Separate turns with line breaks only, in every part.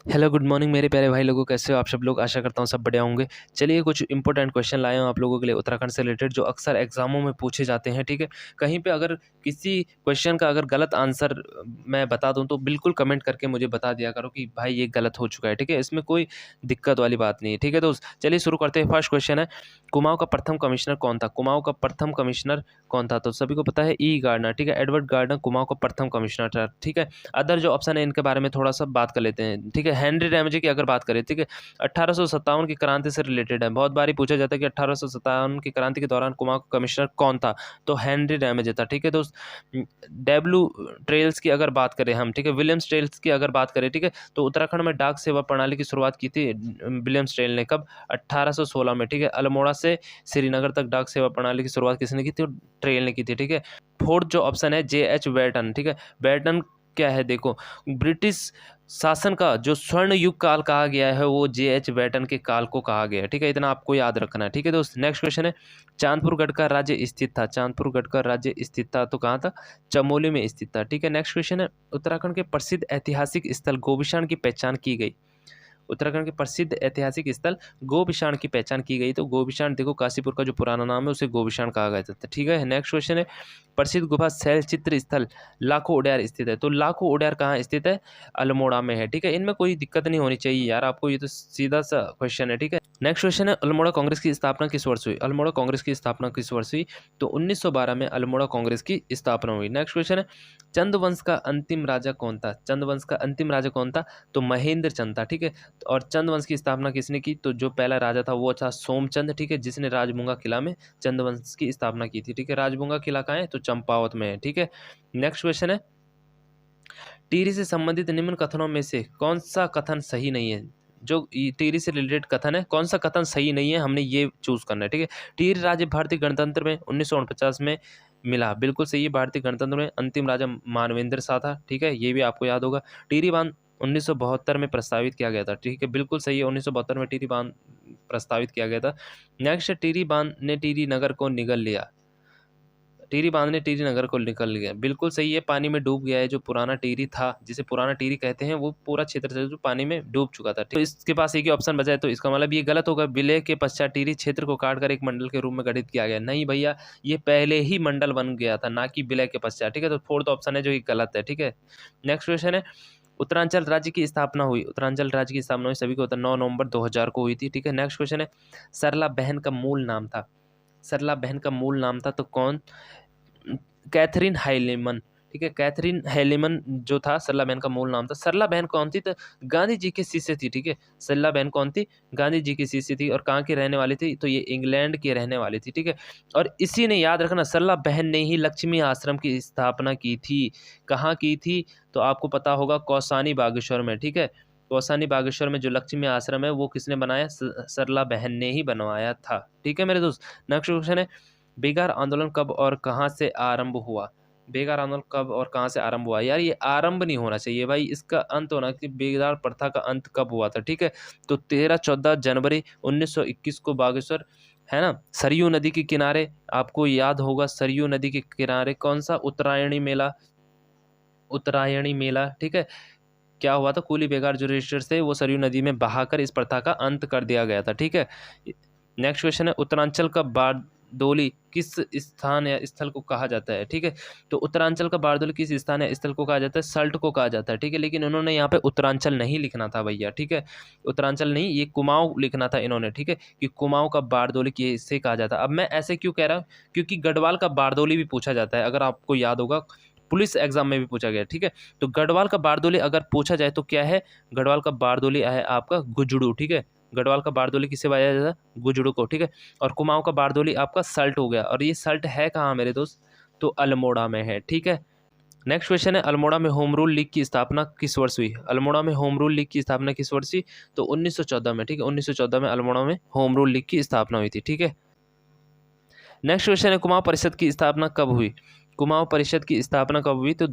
Hello good morning मेरे प्यारे भाई लोगों, कैसे हो आप सब लोग। आशा करता हूँ सब बढ़िया होंगे। चलिए कुछ इंपॉर्टेंट क्वेश्चन लाए हूँ आप लोगों के लिए उत्तराखंड से रिलेटेड, जो अक्सर एग्जामों में पूछे जाते हैं। ठीक है, कहीं पे अगर किसी क्वेश्चन का अगर गलत आंसर मैं बता दूँ तो बिल्कुल कमेंट करके मुझे बता दिया करो कि भाई ये गलत हो चुका है। ठीक है, इसमें कोई दिक्कत वाली बात नहीं है। ठीक है दोस्त, चलिए शुरू करते हैं। फर्स्ट क्वेश्चन है, कुमाऊं का प्रथम कमिश्नर कौन था? कुमाऊं का प्रथम कमिश्नर कौन था? तो सभी को पता है, ई गार्डनर। ठीक है, एडवर्ड गार्डनर कुमाऊं का प्रथम कमिश्नर था। ठीक है, अदर जो ऑप्शन है इनके बारे में थोड़ा सा बात कर लेते हैं। ठीक है, हेनरी रैमजे की अगर बात करें, ठीक है, 1857 की क्रांति से रिलेटेड है। बहुत बारी पूछा जाता है कि 1857 की क्रांति के दौरान कुमाऊं का कमिश्नर कौन था? तो हेनरी रैमजे था। ठीक है दोस्त, डब्ल्यू ट्रेल्स की अगर बात करें हम, ठीक है, विलियम्स ट्रेल्स की अगर बात करें, ठीक है, तो उत्तराखंड में डाक सेवा प्रणाली की शुरुआत की थी विलियम्स ट्रेल ने। कब? 1816 में। ठीक है, अल्मोड़ा से श्रीनगर तक डाक सेवा प्रणाली की शुरुआत किसने की थी? ट्रेल ने की थी। ठीक है, फोर्थ जो ऑप्शन है J.H. बैटन। ठीक है, बैटन क्या है देखो, ब्रिटिश शासन का जो स्वर्ण युग काल कहा गया है वो J.H. बैटन के काल को कहा गया है। ठीक है, इतना आपको याद रखना है। ठीक है दोस्त, नेक्स्ट क्वेश्चन है, चांदपुर गढ़ का राज्य स्थित था। चांदपुर गढ़ का राज्य स्थित था तो कहाँ था? चमोली में स्थित था। ठीक है, नेक्स्ट क्वेश्चन है, उत्तराखंड के प्रसिद्ध ऐतिहासिक स्थल गोविशान की पहचान की गई। उत्तराखंड के प्रसिद्ध ऐतिहासिक स्थल गोविशान की पहचान की गई। तो गोविशान देखो, काशीपुर का जो पुराना नाम है उसे गोविशान कहा गया था। ठीक है, नेक्स्ट क्वेश्चन है, प्रसिद्ध गुफा शैल चित्र स्थल लाखों उड्यार स्थित है। तो लाखों उड्यार कहाँ स्थित है? अल्मोड़ा में है। ठीक है, इनमें कोई दिक्कत नहीं होनी चाहिए यार आपको, ये तो सीधा सा क्वेश्चन है। ठीक है, नेक्स्ट क्वेश्चन है, अल्मोड़ा कांग्रेस की स्थापना किस वर्ष हुई? अल्मोड़ा कांग्रेस की स्थापना किस वर्ष हुई? तो 1912 में अल्मोड़ा कांग्रेस की स्थापना हुई। नेक्स्ट क्वेश्चन है, चंदवंश का अंतिम राजा कौन था? चंदवंश का अंतिम राजा कौन था? तो महेंद्र चंद था। ठीक है, और चंदवंश की स्थापना किसने की? तो जो पहला राजा था वो था सोमचंद। ठीक है, जिसने राजभुंगा किला में चंदवंश की स्थापना की थी। ठीक है, राजभुंगा किला कहाँ है? तो चंपावत में है। ठीक है, नेक्स्ट क्वेश्चन है, टिहरी से संबंधित निम्न कथनों में से कौन सा कथन सही नहीं है? जो टिहरी से रिलेटेड कथन है, कौन सा कथन सही नहीं है, हमने ये चूज करना है। ठीक है, टिहरी राज्य भारतीय गणतंत्र में 1949 में मिला। बिल्कुल सही है, भारतीय गणतंत्र में अंतिम राजा मानवेंद्र शाह था। ठीक है, ये भी आपको याद होगा। टिहरी बांध 1972 में प्रस्तावित किया गया था। ठीक है, बिल्कुल सही है, 1972 में टिहरी बांध प्रस्तावित किया गया था। नेक्स्ट, टिहरी बांध ने टिहरी नगर को निगल लिया। टिहरी बांध ने टिहरी नगर को निकल गया, बिल्कुल सही है, पानी में डूब गया है। जो पुराना टिहरी था, जिसे पुराना टिहरी कहते हैं, वो पूरा क्षेत्र से जो पानी में डूब चुका था। तो इसके पास एक ही ऑप्शन बचा है, तो इसका मतलब ये गलत होगा। विलय के पश्चात टिहरी क्षेत्र को काटकर एक मंडल के रूप में गठित किया गया। नहीं भैया, ये पहले ही मंडल बन गया था, ना कि विलय के पश्चात। ठीक है, तो फोर्थ ऑप्शन है जो ये गलत है। ठीक है, नेक्स्ट क्वेश्चन है, उत्तरांचल राज्य की स्थापना हुई। उत्तरांचल राज्य की स्थापना हुई, सभी को पता है, 9 नवंबर 2000 को हुई थी। ठीक है, नेक्स्ट क्वेश्चन है, सरला बहन का मूल नाम था। सरला बहन का मूल नाम था तो कौन? कैथरीन हाइलेमन। ठीक है, कैथरीन हाइलेमन जो था, सरला बहन का मूल नाम था। सरला बहन कौन थी? तो गांधी जी के शिष्य थी। ठीक है, सरला बहन कौन थी? गांधी जी की शिष्य थी। और कहाँ की रहने वाली थी? तो ये इंग्लैंड की रहने वाली थी। ठीक है, और इसी ने, याद रखना, सरला बहन ने ही लक्ष्मी आश्रम की स्थापना की थी। कहाँ की थी? तो आपको पता होगा, कौसानी बागेश्वर में। ठीक है, कौसानी बागेश्वर में जो लक्ष्मी आश्रम है वो किसने बनाया? सरला बहन ने ही बनवाया था। ठीक है मेरे दोस्त, नेक्स्ट क्वेश्चन है, बेगार आंदोलन कब और कहाँ से आरंभ हुआ? बेगार आंदोलन कब और कहाँ से आरंभ हुआ? यार ये आरंभ नहीं होना चाहिए भाई, इसका अंत होना कि बेगार प्रथा का अंत कब हुआ था। ठीक है, तो 13-14 जनवरी 1921 को बागेश्वर, है ना, सरयू नदी के किनारे, आपको याद होगा, सरयू नदी के किनारे कौन सा? उत्तरायणी मेला। उत्तरायणी मेला। ठीक है, क्या हुआ था? कुली बेगार जो रजिस्टर्स थे वो सरयू नदी में बहाकर इस प्रथा का अंत कर दिया गया था। ठीक है, नेक्स्ट क्वेश्चन है, उत्तरांचल का बारदोली किस स्थान या स्थल को कहा जाता है? ठीक है, तो उत्तरांचल का बारदोली किस स्थान या स्थल को कहा जाता है? सल्ट को कहा जाता है। ठीक है, लेकिन उन्होंने यहाँ पे उत्तरांचल नहीं लिखना था भैया। ठीक है, उत्तरांचल नहीं, ये कुमाऊं लिखना था इन्होंने। ठीक है, कि कुमाऊं का बारदोली किसे कहा जाता है। अब मैं ऐसे क्यों कह रहा हूँ? क्योंकि गढ़वाल का बारदोली भी पूछा जाता है, अगर आपको याद होगा, पुलिस एग्जाम में भी पूछा गया। ठीक है, तो गढ़वाल का बारदोली अगर पूछा जाए तो क्या है? गढ़वाल का बारदोली है आपका गुजड़ू। ठीक है, गढ़वाल का बारदोली किसे बजाया जाता है? गुजड़ू को। ठीक है, और कुमाऊं का बारदोली आपका सल्ट हो गया। और ये सल्ट है कहाँ मेरे दोस्त? तो अल्मोड़ा में है। ठीक है, नेक्स्ट क्वेश्चन है, अल्मोड़ा में होम रूल लीग की स्थापना किस वर्ष हुई? अल्मोड़ा में होम रूल लीग की स्थापना किस वर्ष हुई? तो 1914 में। ठीक है, 1914 में अल्मोड़ा में होम रूल लीग की स्थापना हुई थी। ठीक है, नेक्स्ट क्वेश्चन है, कुमाऊं परिषद की स्थापना कब हुई? कुमाऊं परिषद की स्थापना कब हुई? तो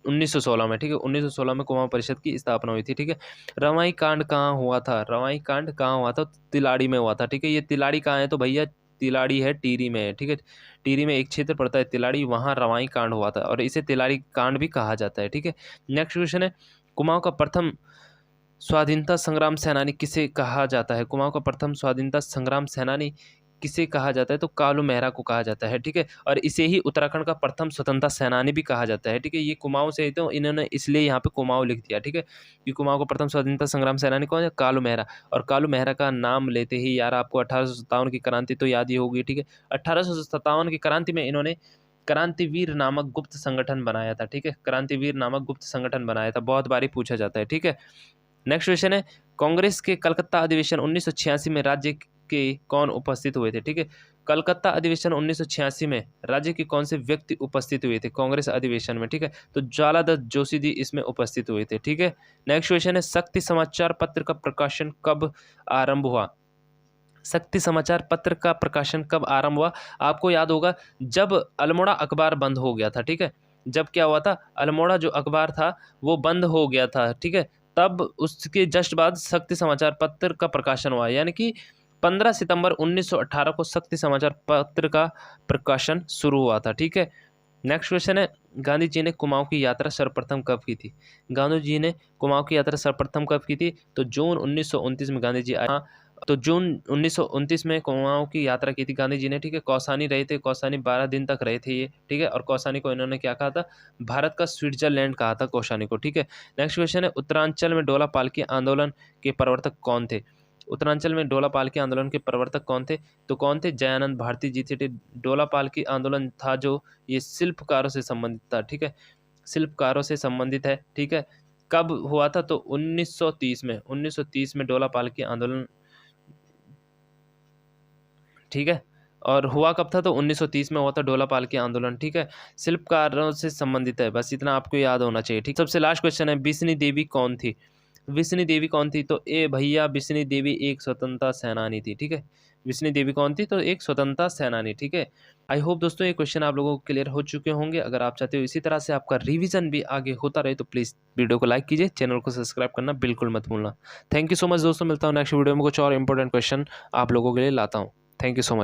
1916 में। ठीक है, 1916 में कुमाऊं परिषद की स्थापना हुई थी। ठीक है, रवाई कांड कहाँ हुआ था? रवाई कांड कहाँ हुआ था? तिलाड़ी में हुआ था। ठीक है, ये तिलाड़ी कहाँ है? तो भैया तिलाड़ी है, टिहरी में है। ठीक है, टिहरी में एक क्षेत्र पड़ता है तिलाड़ी, वहाँ रवाई कांड हुआ था और इसे तिलाड़ी कांड भी कहा जाता है। ठीक है, नेक्स्ट क्वेश्चन है, कुमाऊं का प्रथम स्वाधीनता संग्राम सेनानी किसे कहा जाता है? कुमाऊँ का प्रथम स्वाधीनता संग्राम सेनानी किसे कहा जाता है? तो कालू मेहरा को कहा जाता है, ठीक है? और इसे ही उत्तराखंड का प्रथम स्वतंत्रता सेनानी भी कहा जाता है, ठीक है? ये कुमाऊँ से है तो इन्होंने इसलिए यहाँ पे कुमाऊँ लिख दिया, ठीक है? कि कुमाऊँ का प्रथम स्वतंत्रता संग्राम सेनानी कौन है? कालू मेहरा। और कालू मेहरा का नाम लेते ही यार आपको 1857 की क्रांति तो याद ही होगी, ठीक है? 1857 की क्रांति में इन्होंने क्रांतिवीर नामक गुप्त संगठन बनाया था, ठीक है? क्रांतिवीर नामक गुप्त संगठन बनाया था, बहुत बारी पूछा जाता है, ठीक है? नेक्स्ट क्वेश्चन है, कांग्रेस के कलकत्ता अधिवेशन 1986 में राज्य के कौन उपस्थित हुए थे? ठीक है, कलकत्ता अधिवेशन 1986 में राज्य के कौन से व्यक्ति उपस्थित हुए थे कांग्रेस अधिवेशन में? ठीक है, तो ज्वालादत्त जोशी जी इसमें उपस्थित हुए थे, ठीक है? नेक्स्ट क्वेश्चन है, शक्ति समाचार पत्र का प्रकाशन कब आरंभ हुआ? शक्ति समाचार पत्र का प्रकाशन कब आरंभ हुआ? आपको याद होगा जब अल्मोड़ा अखबार बंद हो गया था, ठीक है? जब क्या हुआ था, अल्मोड़ा जो अखबार था वो बंद हो गया था, ठीक है? तब उसके जस्ट बाद शक्ति समाचार पत्र का प्रकाशन हुआ, यानी कि 15 सितंबर 1918 को शक्ति समाचार पत्र का प्रकाशन शुरू हुआ था, ठीक है? नेक्स्ट क्वेश्चन है, गांधी जी ने कुमाऊं की यात्रा सर्वप्रथम कब की थी? गांधी जी ने कुमाऊं की यात्रा सर्वप्रथम कब की थी? तो जून 1929 में गांधी जी आए। तो जून 1929 में कुमाऊं की यात्रा की थी गांधी जी ने, ठीक है? कौसानी रहे थे, कौसानी 12 दिन तक रहे थे ये, ठीक है? और कौसानी को इन्होंने क्या कहा था? भारत का स्विट्जरलैंड कहा था कौसानी को, ठीक है? नेक्स्ट क्वेश्चन है, उत्तरांचल में डोला पालकी आंदोलन के प्रवर्तक कौन थे? उत्तरांचल में डोला पालकी आंदोलन के प्रवर्तक कौन थे? तो कौन थे? जयानंद भारती जी थे। डोला पालकी आंदोलन था जो ये शिल्पकारों से संबंधित था, ठीक है? शिल्पकारों से संबंधित है, ठीक है? कब हुआ था? तो 1930 में डोला पालकी आंदोलन, ठीक है? और हुआ कब था? तो 1930 में हुआ था डोला पालकी आंदोलन, ठीक है? शिल्पकारों से संबंधित है, बस इतना आपको याद होना चाहिए, ठीक? सबसे लास्ट क्वेश्चन है, बिस्नी देवी कौन थी? बिस्नी देवी कौन थी? तो ए भैया बिस्नी देवी एक स्वतंत्रता सेनानी थी, ठीक है? बिस्नी देवी कौन थी? तो एक स्वतंत्रता सेनानी, ठीक है? आई होप दोस्तों ये क्वेश्चन आप लोगों को क्लियर हो चुके होंगे। अगर आप चाहते हो इसी तरह से आपका रिवीजन भी आगे होता रहे तो प्लीज़ वीडियो को लाइक कीजिए, चैनल को सब्सक्राइब करना बिल्कुल मत भूलना। थैंक यू सो मच दोस्तों, मिलता हूँ नेक्स्ट वीडियो में कुछ और इंपॉर्टेंट क्वेश्चन आप लोगों के लिए लाता हूँ। Thank you so much.